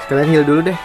Kalian heal dulu deh.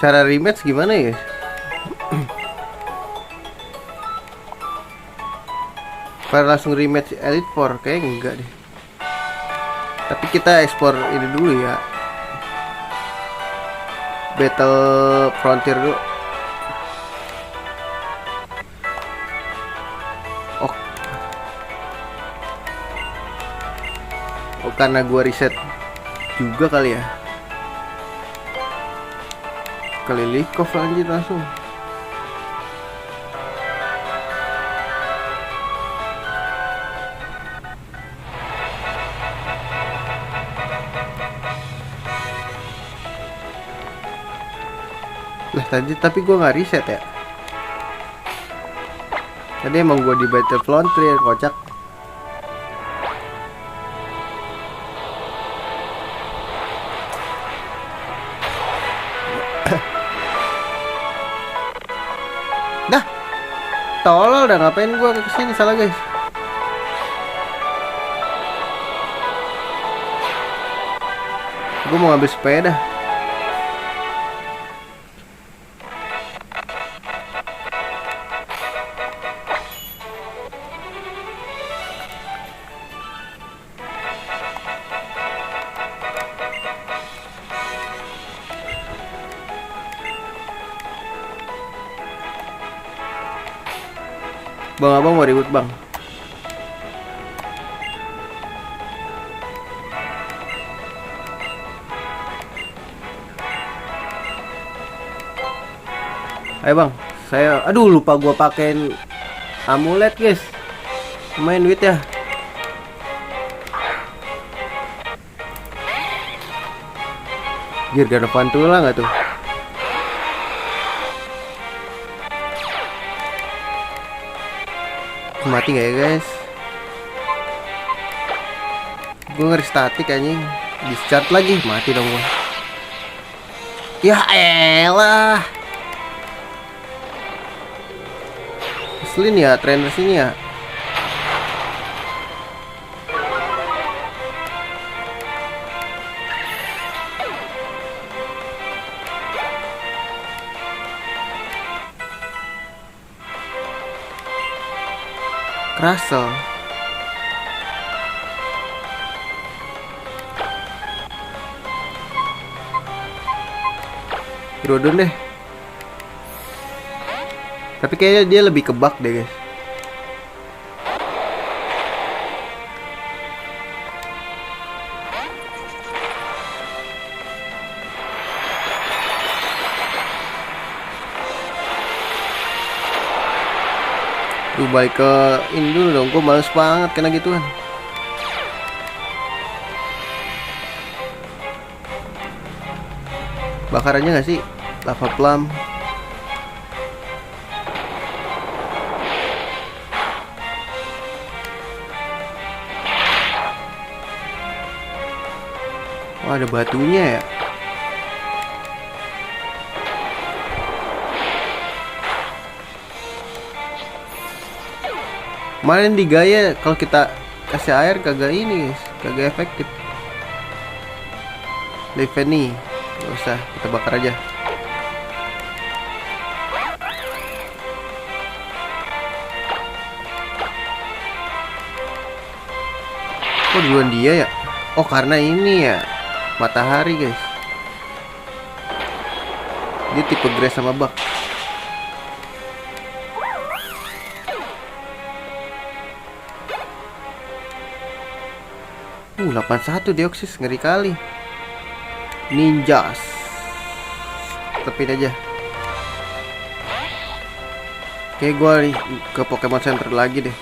Cara rematch gimana ya? Kalau langsung rematch Elite Four kayak enggak deh. Tapi kita ekspor ini dulu ya. Battle Frontier dulu. Oh, oh karena gua reset juga kali ya. Kali Likov lanjut langsung. Lah tadi tapi gue nggak reset ya. Tadi emang gue di Battle Frontier kocak. Dah, tolol dah, ngapain gue kesini, salah guys. Gue mau ngambil sepeda. Bang abang mau ribut bang. Ayo bang, saya aduh lupa gua pakein amulet guys. Main duit ya. Gir gak ada pantula nggak tuh? Mati gak ya guys? Gue ngeri statik anjing. Discharge lagi, mati dong gue. Ya elah. Keselin ya trainer sini ya. Krasel. Groudon deh. Tapi kayaknya dia lebih ke bug deh guys. Tuh balik ke ini dulu dong. Gue males banget kena gituan. Bakarannya gak sih? Lava plum. Oh ada batunya ya. Kemarin di Gaia kalau kita kasih air kagak ini guys, kagak efektif. Leveni, nggak usah, kita bakar aja. Kok duluan dia ya? Oh karena ini ya matahari guys. Dia tipe grass sama bug. 81 Deoxys, ngeri kali. Ninjas. Tepin aja. Oke, gua nih ke Pokemon Center lagi deh.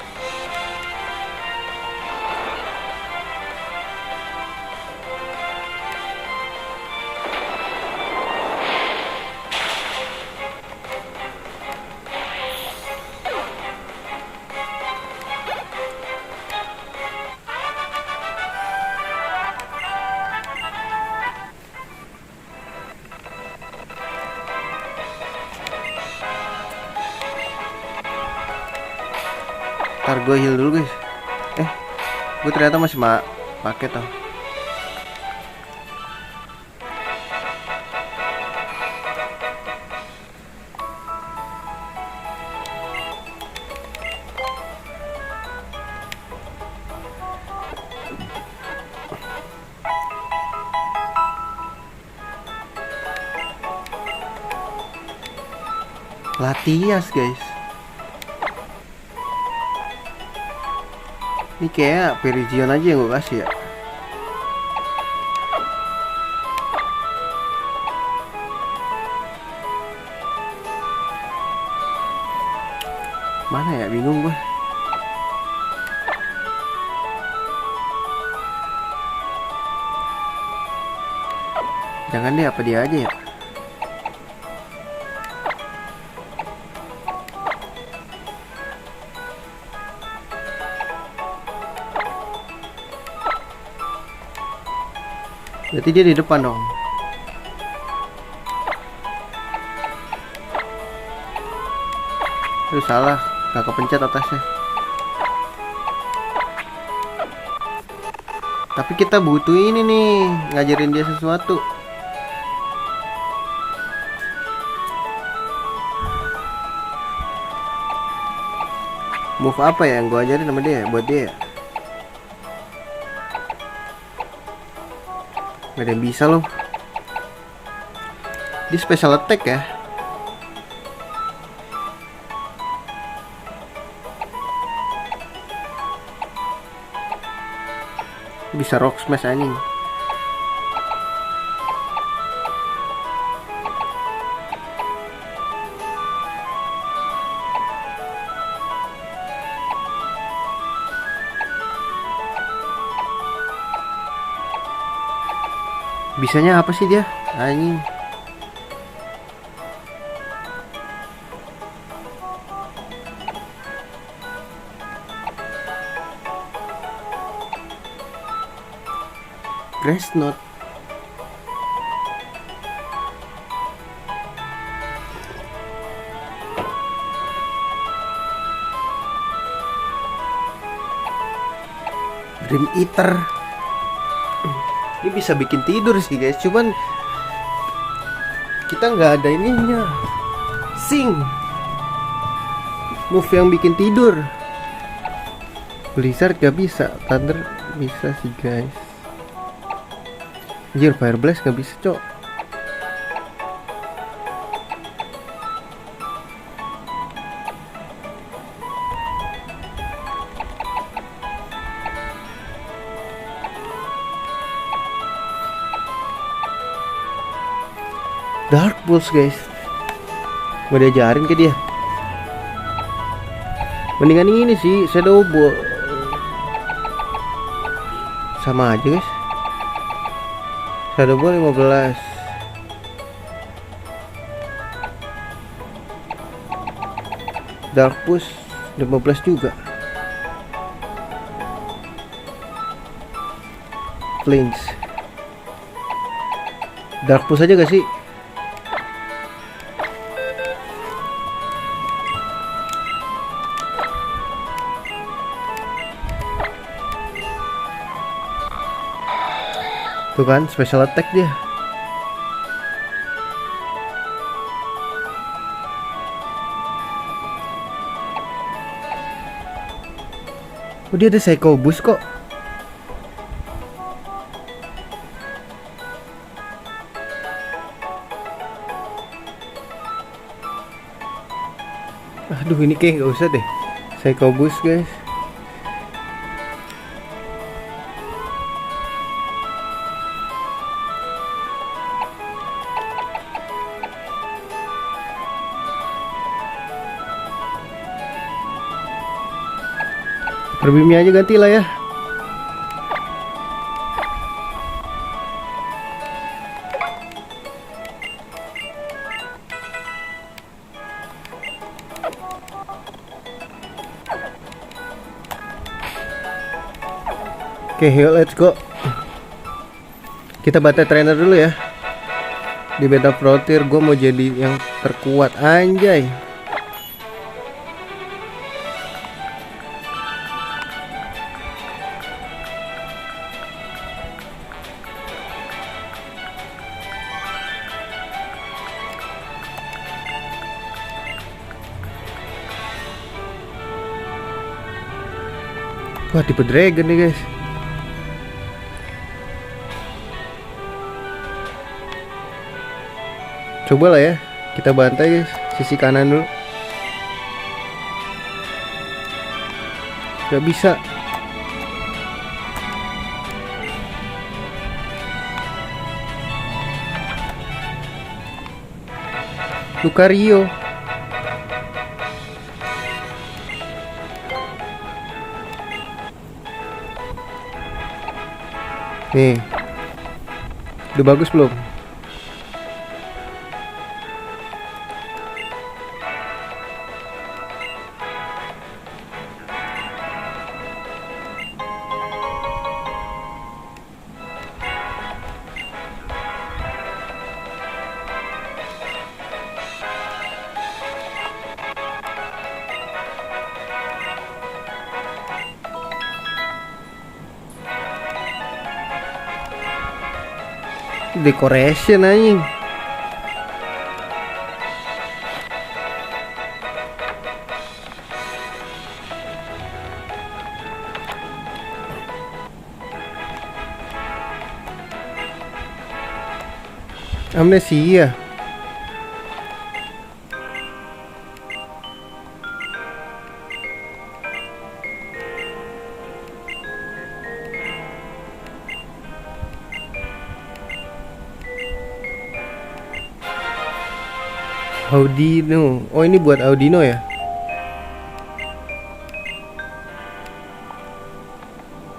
Ntar gue heal dulu guys. Gue ternyata masih pakai toh. Latias guys. Ini kayak Perizion aja yang gue kasih ya. Mana ya, bingung gue. Jangan deh, apa dia aja ya. Berarti dia di depan dong. Aduh salah, gak kepencet atasnya. Tapi kita butuh ini nih, ngajarin dia sesuatu. Move apa ya yang gue ajarin sama dia buat dia? Gak ada yang bisa loh. Dia special attack ya. Bisa rock smash anjing. Bisanya apa sih dia? Anjing. Grace Note. Dream Eater. Ini bisa bikin tidur sih guys, cuman kita nggak ada ininya. Sing move yang bikin tidur. Blizzard gak bisa, Thunder bisa sih guys. Anjir, Fire Blast gak bisa cok. Dark Pulse guys. Mau diajarin ke dia. Mendingan ini sih Shadow Ball. Sama aja guys. Shadow Ball 15. Dark Pulse 15 juga. Flings. Dark Pulse aja gak sih? Tuh kan, special attack dia. Oh, dia ada Psycho Boost kok. Aduh, ini kayak nggak usah deh. Psycho Boost guys. Perbimnya aja ganti lah ya. Oke, let's go. Kita battle trainer dulu ya. Di Battle Frontier gue mau jadi yang terkuat anjay. Wah, tipe dragon nih guys. Coba lah ya, kita bantai guys, sisi kanan dulu. Gak bisa. Lucario. Nih, udah bagus belum? Decoration anjing. Amnesia. Audino. Oh, ini buat Audino ya?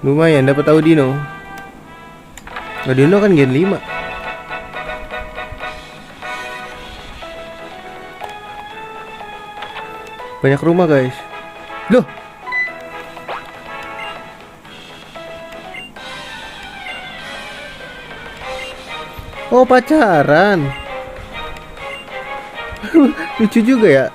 Lumayan dapat Audino. Audino kan gen 5. Banyak rumah guys. Loh. Oh, pacaran. Lucu juga ya.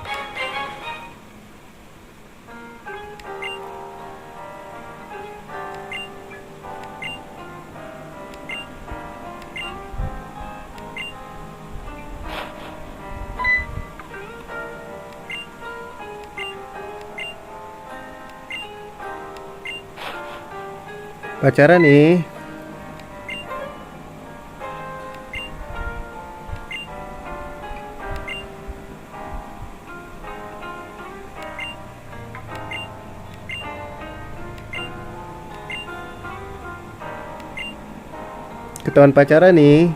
Pacaran nih. Ketahuan pacaran nih.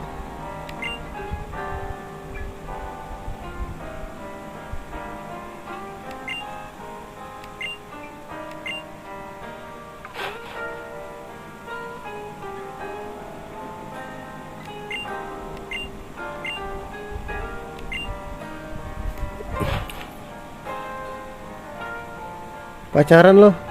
Pacaran loh.